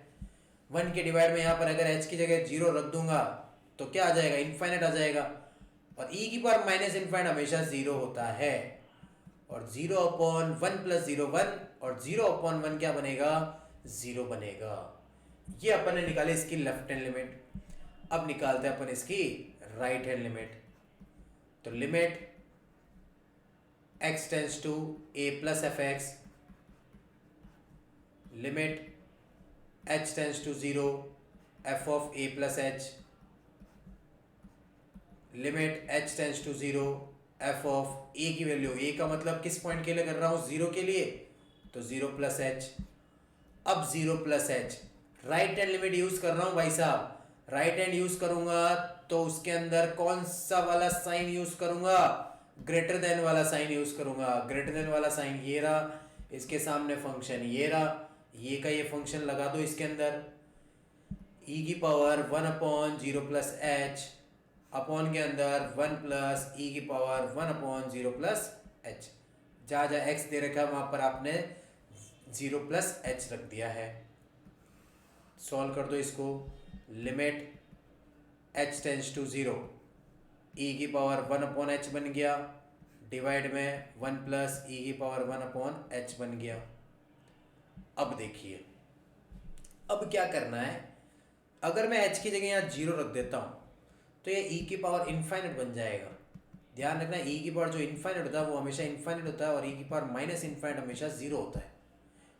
1 के डिवाइड में यहाँ पर अगर h की जगह 0 रख दूंगा तो क्या आ जाएगा, इनफाइनाइट आ जाएगा, और e की पावर माइनस इनफाइनाइट हमेशा 0 होता है, और 0 अपॉन 1 प्लस 0 1, और 0 अपॉन 1 क्या बनेगा, 0 बनेगा। ये अपन ने निकाले इसकी लेफ्ट हैंड लिमिट। अब निकालते हैं अपन इसकी राइट हैंड लिमिट। तो limit x tends to a plus f x, limit h tends to 0 f of a plus h, limit h tends to 0 f of a की वैल्यू, a का मतलब किस पॉइंट के लिए कर रहा हूं, 0 के लिए, तो 0 प्लस h। अब 0 plus h, right hand limit use कर रहा हूं भाई साहब। राइट हैंड यूज करूंगा तो उसके अंदर कौन सा वाला साइन यूज करूंगा, ग्रेटर देन वाला साइन यूज करूंगा। ग्रेटर देन वाला साइन ये रहा, इसके सामने फंक्शन ये रहा, ये का ये फंक्शन लगा दो इसके अंदर, e की power 1 upon 0 plus H, upon के अंदर 1 प्लस ई की पावर 1 अपॉन 0 प्लस एच। जहाँ जहाँ x दे रखा है वहाँ पर आपने 0 प्लस एच रख दिया है। सॉल्व कर दो इसको। लिमिट h टेंस टू 0, ई की पावर 1 अपॉन एच बन गया, डिवाइड में 1 प्लस ई की पावर 1 अपॉन एच बन गया। अब देखिए अब क्या करना है, अगर मैं h की जगह यहाँ 0 रख देता हूँ तो ये e की पावर इनफाइनाइट बन जाएगा। ध्यान रखना e की पावर जो इनफाइनाइट होता है वो हमेशा इनफाइनाइट होता है, और e की पावर माइनस इनफाइनाइट हमेशा 0 होता है।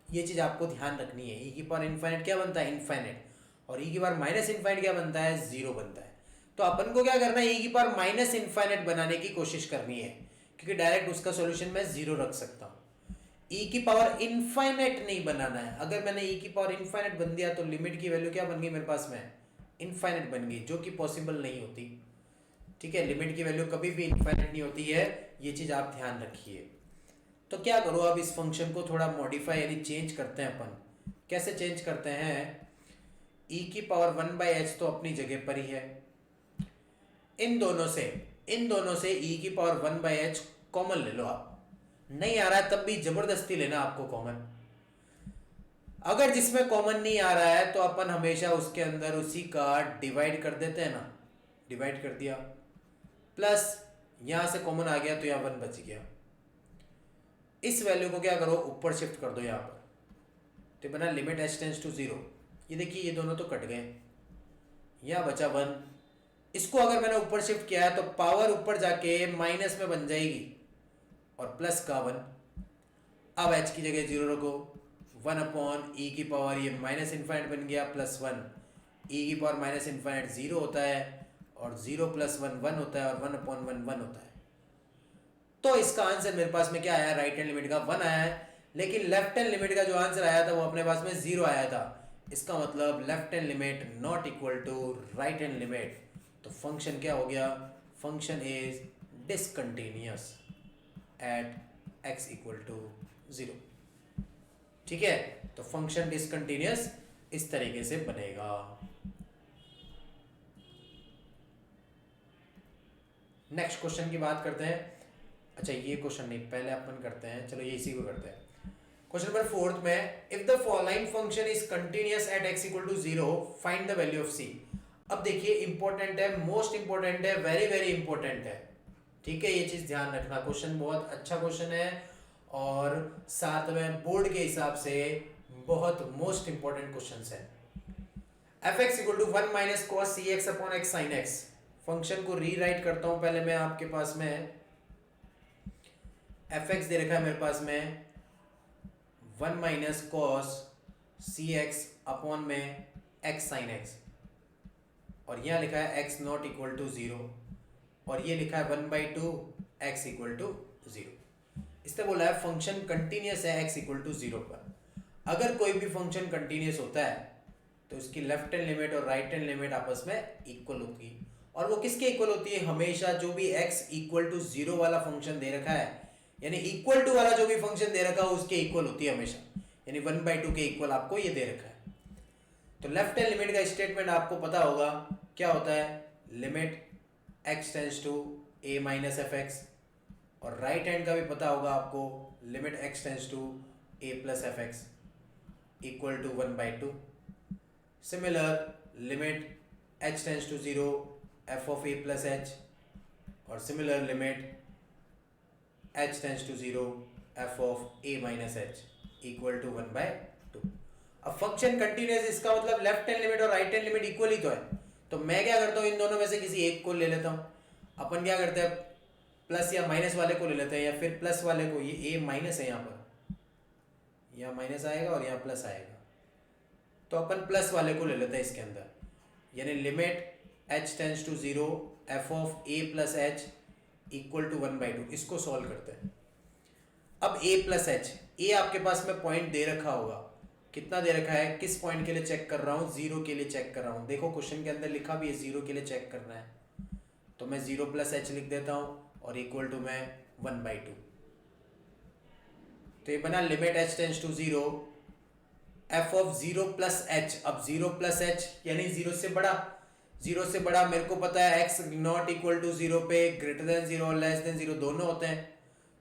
ये चीज़ आपको ध्यान रखनी है। e की पावर इनफाइनाइट क्या बनता है, इनफाइनाइट, और e की पावर माइनस इनफाइनाइट क्या बनता है, 0 बनता है। तो अपन को क्या करना है, e की पावर माइनस इनफाइनाइट बनाने की कोशिश करनी है, क्योंकि डायरेक्ट उसका सॉल्यूशन मैं जीरो रख सकता हूँ। e की पावर इनफाइनाइट नहीं बनाना है। अगर मैंने e की पावर इनफाइनाइट बन दिया तो लिमिट की वैल्यू क्या बन गई मेरे पास में, इनफाइनाइट बन गई, जो कि पॉसिबल नहीं होती। ठीक है, लिमिट की वैल्यू कभी भी इनफाइनाइट नहीं होती है, ये चीज आप ध्यान रखिए। तो क्या करो, अब इस फंक्शन को थोड़ा मॉडिफाई यानी चेंज करते हैं अपन। कैसे चेंज करते हैं, e की पावर 1/h तो अपनी जगह पर ही है, इन दोनों से e की पावर 1/h कॉमन ले लो आप। नहीं आ रहा है तब भी जबरदस्ती लेना आपको कॉमन। अगर जिसमें कॉमन नहीं आ रहा है तो अपन हमेशा उसके अंदर उसी का डिवाइड कर देते हैं ना, डिवाइड कर दिया, प्लस यहां से कॉमन आ गया तो यहाँ 1 बच गया। इस वैल्यू को क्या करो, ऊपर शिफ्ट कर दो यहाँ पर, तो बना लिमिट h टेंड्स टू 0। ये देखिए ये दोनों तो कट गए, यहाँ बचा 1। इसको अगर मैंने ऊपर शिफ्ट किया है तो पावर ऊपर जाके माइनस में बन जाएगी और प्लस का 1। अब h की जगह 0 रखो, 1/e की पावर ये माइनस इन्फाइनाइट बन गया प्लस 1। e की पावर माइनस इन्फाइनाइट 0 होता है और 0 + 1 1 होता है और 1/1 1 होता है। तो इसका आंसर मेरे पास में क्या आया, राइट हैंड लिमिट का 1 आया है, लेकिन लेफ्ट हैंड लिमिट का जो आंसर आया था वो अपने पास में 0 आया था। इसका मतलब left hand limit not equal to right hand limit. तो फंक्शन क्या हो गया, function is discontinuous at x = 0। ठीक है, तो फंक्शन डिसकंटिन्यूअस इस तरीके से बनेगा। नेक्स्ट क्वेश्चन की बात करते हैं। अच्छा ये क्वेश्चन नहीं, पहले अपन करते हैं, चलो ये इसी को करते हैं। क्वेश्चन नंबर 4 में, if the following function is continuous at x = 0 find the value of c। अब देखिए इंपॉर्टेंट है, मोस्ट इंपॉर्टेंट है, वेरी वेरी इंपॉर्टेंट है। ठीक है, ये चीज ध्यान रखना, क्वेश्चन बहुत अच्छा क्वेश्चन है और साथ में बोर्ड के हिसाब से बहुत मोस्ट इंपॉर्टेंट क्वेश्चन है। fx = 1 - cos cx / x sin x। Function को रीराइट करता हूं पहले मैं, आपके पास में fx दे रखा है मेरे पास में 1 - cos cx / x sin x, और यहां लिखा है x ≠ = 0 और ये लिखा है 1/2 x = 0। इसने बोला है फंक्शन कंटिन्यूअस है x = 0 पर। अगर कोई भी फंक्शन कंटिन्यूअस होता है तो उसकी लेफ्ट हैंड लिमिट और राइट हैंड लिमिट आपस में इक्वल होती है। और वो किसके इक्वल होती है, हमेशा जो भी x = 0 वाला फंक्शन दे रखा है, यानी इक्वल टू वाला जो भी फंक्शन दे रखा है उसके इक्वल होती है हमेशा, यानी 1/2 के इक्वल आपको ये दे रखा है। तो लेफ्ट हैंड लिमिट का स्टेटमेंट आपको पता होगा क्या होता है, limit x tends to a - fx, और राइट हैंड का भी पता होगा आपको, limit x tends to a + fx = 1/2। Similar limit h tends to 0 f of a + h, और similar limit h tends to 0 f of a - h = 1/2। अब फंक्शन कंटिन्यूअस, इसका मतलब लेफ्ट हैंड लिमिट और राइट हैंड लिमिट इक्वल ही तो है। तो मैं क्या करता हूँ, इन दोनों में से किसी एक को ले लेता हूँ। अपन क्या करते हैं, प्लस या माइनस वाले को ले लेते हैं, या फिर प्लस वाले को, ये a माइनस है यहाँ पर, यहाँ माइनस आएगा और यहाँ प्लस आएगा, तो अपन प्लस वाले को ले लेते हैं इसके अंदर, यानी limit h tends to 0 f of a + h = 1/2। इसको सॉल्व करते हैं। अब a + h, a आपके पास में पॉइंट दे रखा होगा, कितना दे रखा है, किस पॉइंट के लिए चेक कर रहा हूँ, 0 के लिए चेक कर रहा हूँ। देखो क्वेश्चन के अंदर लिखा भी है 0 के लिए चेक करना है, तो मैं 0 + h लिख देता हूँ और इक्वल टू मैं 1/2। तो ये बना limit h tends to 0 f of 0 + h। अब 0 + h यानी 0 से बड़ा, 0 से बड़ा मेरे को पता है x ≠ = 0 पे >0 और <0 दोनों होते हैं,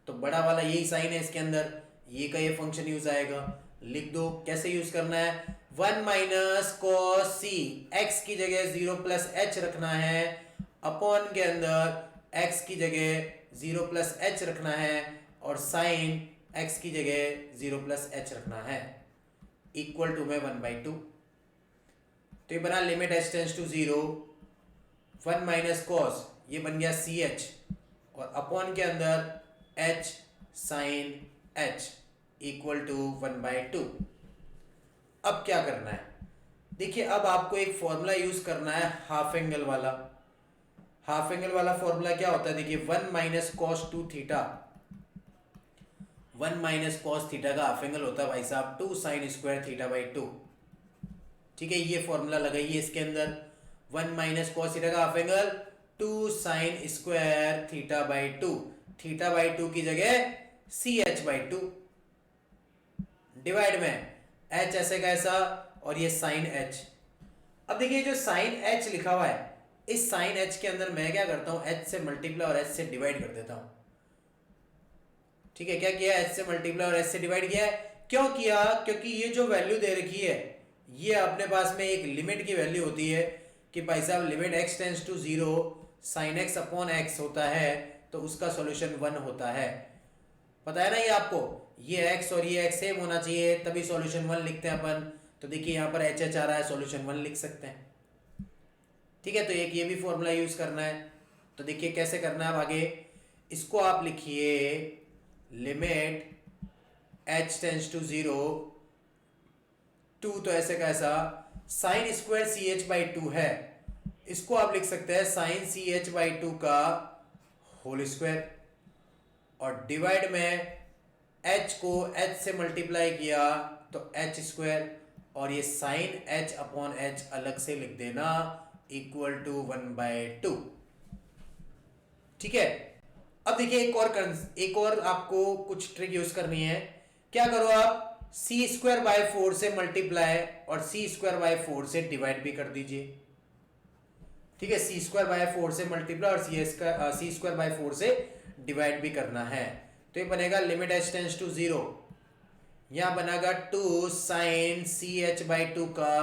तो बड़ा वाला यही साइन है इसके अंदर, ये का ये फंक्शन यूज आएगा। लिख दो, कैसे यूज करना है, 1 - cos c, x की जगह 0 + h रखना है, अपॉन के अंदर x की जगह 0 + h रखना है, और साइन x की जगह 0 + h रखना है, इक्वल टू में 1/2। तो ये बना limit h tends to 0 1 - cos, ये बन गया ch, और अपॉन के अंदर h sin h equal to 1/2। अब क्या करना है, देखिए अब आपको एक फॉर्मूला यूज करना है हाफ एंगल वाला। हाफ एंगल वाला फॉर्मूला क्या होता है, देखिए 1 minus cos 2 theta, 1 minus cos theta का हाफ एंगल होता है भाई साहब 2 साइन स्क्वायर थीटा बाई 2। ठीक है, ये फॉर्मूला लगाइए इसके अंदर, 1 माइनस कॉस थीटा का half angle 2 sine square theta by 2, theta by 2 की जगह सी एच बाई 2, डिवाइड में एच ऐसे का ऐसा और ये साइन एच। अब देखिए जो साइन एच लिखा हुआ है, इस साइन एच के अंदर मैं क्या करता हूं, एच से मल्टीप्लाई और एच से डिवाइड कर देता हूं। ठीक है, क्या किया, एच से मल्टीप्लाई और एच से डिवाइड किया है। क्यों किया, क्योंकि ये जो वैल्यू दे रखी है ये अपने पास में एक लिमिट की वैल्यू होती है कि भाई साहब limit x tends to 0 sine x upon x होता है, तो उसका सॉल्यूशन 1 होता है। पता है ना ये आपको, ये x और ये x सेम होना चाहिए तभी सॉल्यूशन 1 लिखते हैं अपन। तो देखिए यहाँ पर एच एच आ रहा है, सॉल्यूशन 1 लिख सकते हैं। ठीक है, तो एक ये भी फॉर्मूला यूज करना है। तो देखिए कैसे करना है अब आगे, इसको आप लिखिए लिमिट h टेंस टू 0 2, तो ऐसे का ऐसा sine square c h by 2 है, इसको आप लिख सकते हैं साइन सी एच बाई 2 का होल स्क्वायर, और डिवाइड में h को h से मल्टीप्लाई किया तो h स्क्वायर, और ये साइन h अपॉन h अलग से लिख देना इक्वल टू 1/2। ठीक है, अब देखिए एक और आपको कुछ ट्रिक यूज करनी है। क्या करो आप सी स्क्वायर बाय 4 से मल्टीप्लाई और सी स्क्वायर बाय 4 से डिवाइड भी कर दीजिए। ठीक है, सी स्क्वायर बाय 4 से मल्टीप्लाई और सी स्क्वायर बाय 4 से डिवाइड भी करना है। तो ये बनेगा लिमिट एच टेंस टू 0, यहां बनेगा 2 साइन सी एच बाई 2 का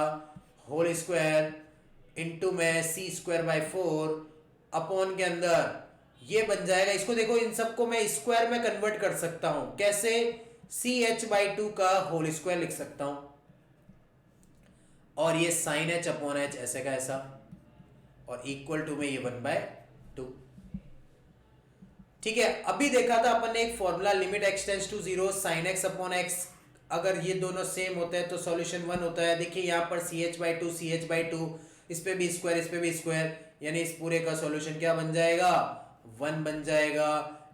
होल स्क्वायर इंटू में सी स्क्वायर बाई 4 अपॉन के अंदर ये बन जाएगा। इसको देखो, इन सबको मैं स्क्वायर में कन्वर्ट कर सकता हूं, कैसे, सी एच बाई 2 का होल स्क्वायर लिख सकता हूं, और ये साइन एच अपॉन एच ऐसे का ऐसा, और इक्वल टू में ये 1/2। ठीक है, अभी देखा था अपन ने एक formula limit x tends to 0 sine x upon x, अगर ये दोनों सेम होते हैं तो सॉल्यूशन 1 होता है। देखिए यहाँ पर c h by 2 c h by 2, इस पे भी स्क्वायर इस पे भी स्क्वायर, यानी इस पूरे का सॉल्यूशन क्या बन जाएगा, 1 बन जाएगा।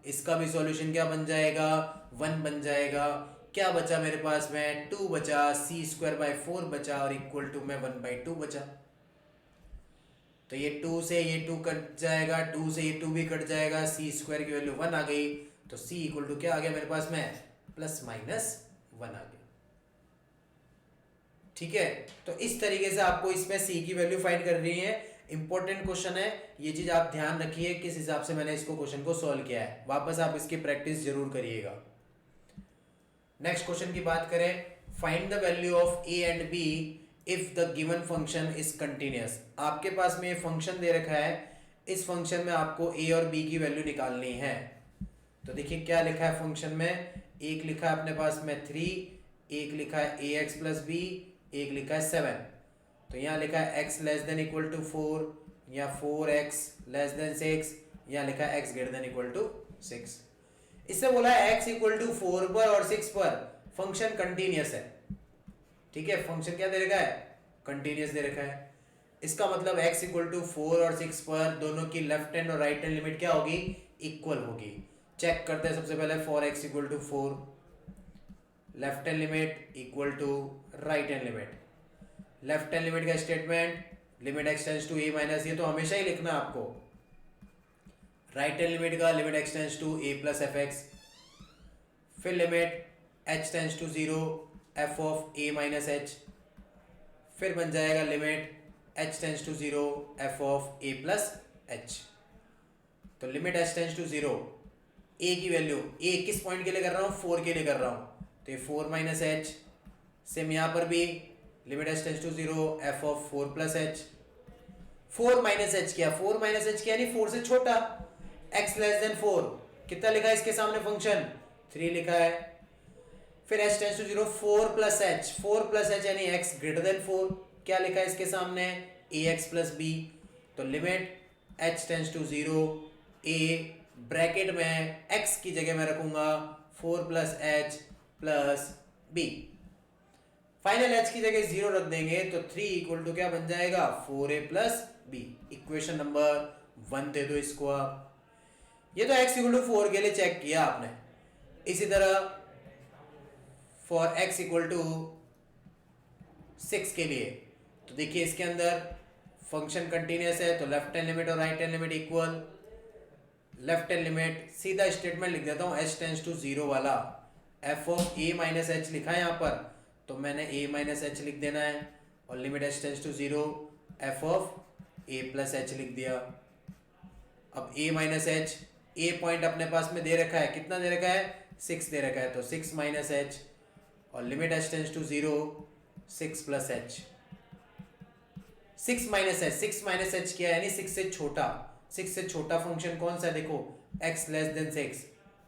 इसका भी सॉल्यूशन क्या बन जाएगा, 1 बन जाएगा। क्या बचा मेरे पास में, 2 बचा, सी स्क्वायर बाई 4 बचा, और इक्वल टू में 1/2 बचा। तो ये 2 से ये 2 कट जाएगा, 2 से ये 2 भी कट जाएगा, सी स्क्वायर की वैल्यू 1 आ गई, तो सी इक्वल टू क्या आ गया मेरे पास में, प्लस माइनस 1 आ गया। ठीक है, तो इस तरीके से आपको इसमें सी की वैल्यू फाइंड कर रही है। इंपॉर्टेंट क्वेश्चन है, ये चीज आप ध्यान रखिए किस हिसाब से मैंने इसको क्वेश्चन को सॉल्व किया है। वापस आप इसकी प्रैक्टिस जरूर करिएगा। नेक्स्ट क्वेश्चन की बात करें, find the value of a and b if the given function is continuous. आपके पास में ये फंक्शन दे रखा है, इस फंक्शन में आपको ए और बी की वैल्यू निकालनी है। तो देखिए क्या लिखा है फंक्शन में, एक लिखा है अपने पास में 3, एक लिखा है ए एक्स प्लस बी, एक लिखा है 7। तो यहाँ लिखा है x less than equal to 4, या 4x लेस देन 6, यहाँ लिखा है x greater than equal to 6। इससे बोला है x इक्वल टू 4 पर और 6 पर फंक्शन कंटिन्यूअस है। ठीक है, फंक्शन क्या दे रखा है, कंटिन्यूअस दे रखा है। इसका मतलब x इक्वल टू 4 और 6 पर दोनों की लेफ्ट हैंड और राइट हैंड लिमिट क्या होगी, इक्वल होगी। चेक करते हैं सबसे पहले 4x equal to 4, left hand limit equal to right hand limit. Left hand limit का statement limit x tends to a minus, ये तो हमेशा ही लिखना आपको। राइट हैंड लिमिट का limit x tends to a plus f x, फिर limit h tends to 0 f of a minus h, फिर बन जाएगा limit h tends to 0 f of a plus h. तो लिमिट एच टेंस टू 0, ए की वैल्यू, ए किस पॉइंट के लिए कर रहा हूँ, 4 के लिए कर रहा हूँ, तो ये 4 माइनस एच। सेम यहाँ पर भी limit h tends to 0 f of 4 plus h. 4 minus h किया, 4 माइनस एच किया यानी 4 से छोटा, x लेस देन 4, कितना लिखा है इसके सामने फंक्शन, 3 लिखा है। फिर h tends to 0 4 plus h, 4 plus h यानी x ग्रेटर देन 4, क्या लिखा है इसके सामने, ax प्लस b। तो limit h tends to 0 a bracket में x की जगह मैं रखूंगा 4 plus h plus b, final h की जगह 0 रख देंगे तो 3 इक्वल टू क्या बन जाएगा, 4a plus b। Equation number 1 दे दो इसको आप। ये तो x इक्वल टू 4 के लिए चेक किया आपने। इसी तरह फॉर x इक्वल टू 6 के लिए तो देखिए इसके अंदर फंक्शन कंटिन्यूस है तो लेफ्ट हैंड लिमिट और right hand limit equal. Left hand limit सीधा स्टेटमेंट लिख देता हूँ h टेंस टू 0 वाला, f of a minus H लिखा है यहाँ पर तो मैंने a माइनस एच लिख देना है, और limit h tends to 0 f of a plus h लिख दिया। अब a minus h, a point अपने पास में दे रखा है, कितना दे रखा है 6 दे रखा है तो 6 माइनस एच, और limit h tends to 0 6 plus h. 6 minus h, 6 minus h क्या है, यानी 6 से छोटा। 6 से छोटा फंक्शन कौन सा है, देखो x लेस देन 6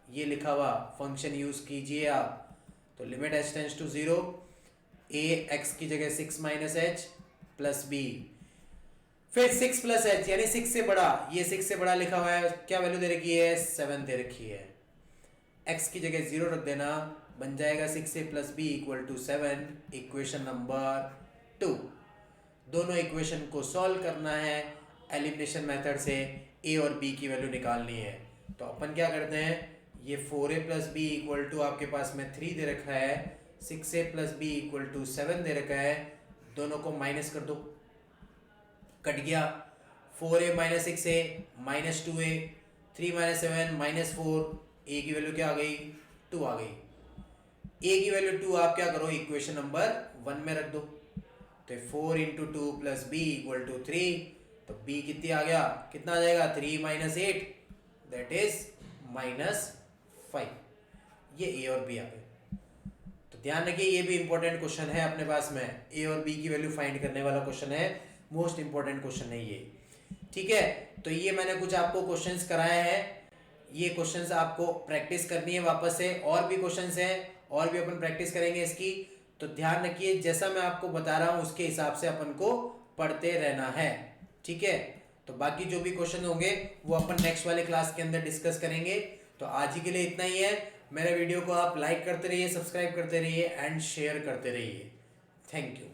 ये लिखा हुआ फंक्शन यूज कीजिए आप। तो limit h tends to 0 a x की जगह 6 माइनस एच प्लस b, फिर 6 प्लस एच यानी 6 से बड़ा, ये 6 से बड़ा लिखा हुआ है, क्या वैल्यू दे रखी है 7 दे रखी है। x की जगह 0 रख देना, बन जाएगा 6a plus b equal to 7, equation number 2। दोनों इक्वेशन को सॉल्व करना है एलिमिनेशन मेथड से, a और b की वैल्यू निकालनी है। तो अपन क्या करते हैं, ये 4a plus b equal to आपके पास में 3 दे रखा है, 6a plus b equal to 7 दे रखा है, दोनों को माइनस कर दो, कट गया। 4a minus 6a minus 2a, 3 minus 7 minus 4, a की वैल्यू क्या आ गई 2 आ गई। a की वैल्यू 2 आप क्या करो इक्वेशन नंबर 1 में रख दो, तो 4 into 2 plus b equal to 3, तो b कितनी आ गया, कितना आ जाएगा 3 माइनस 8 दैट इज माइनस 5। ये a और b आ गए। तो ध्यान रखिए ये भी इंपॉर्टेंट क्वेश्चन है अपने पास में, a और b की वैल्यू फाइंड करने वाला क्वेश्चन है, मोस्ट इंपॉर्टेंट क्वेश्चन है ये। ठीक है, तो ये मैंने कुछ आपको क्वेश्चंस कराए हैं, ये क्वेश्चंस आपको प्रैक्टिस करनी है वापस से, और भी क्वेश्चंस हैं और भी अपन प्रैक्टिस करेंगे इसकी। तो ध्यान रखिए जैसा मैं आपको बता रहा हूँ उसके हिसाब से अपन को पढ़ते रहना है। ठीक है, तो बाकी जो भी क्वेश्चन होंगे वो अपन नेक्स्ट वाले क्लास के अंदर डिस्कस करेंगे। तो आज ही के लिए इतना ही है। मेरे वीडियो को आप लाइक करते रहिए, सब्सक्राइब करते रहिए एंड शेयर करते रहिए। Thank you.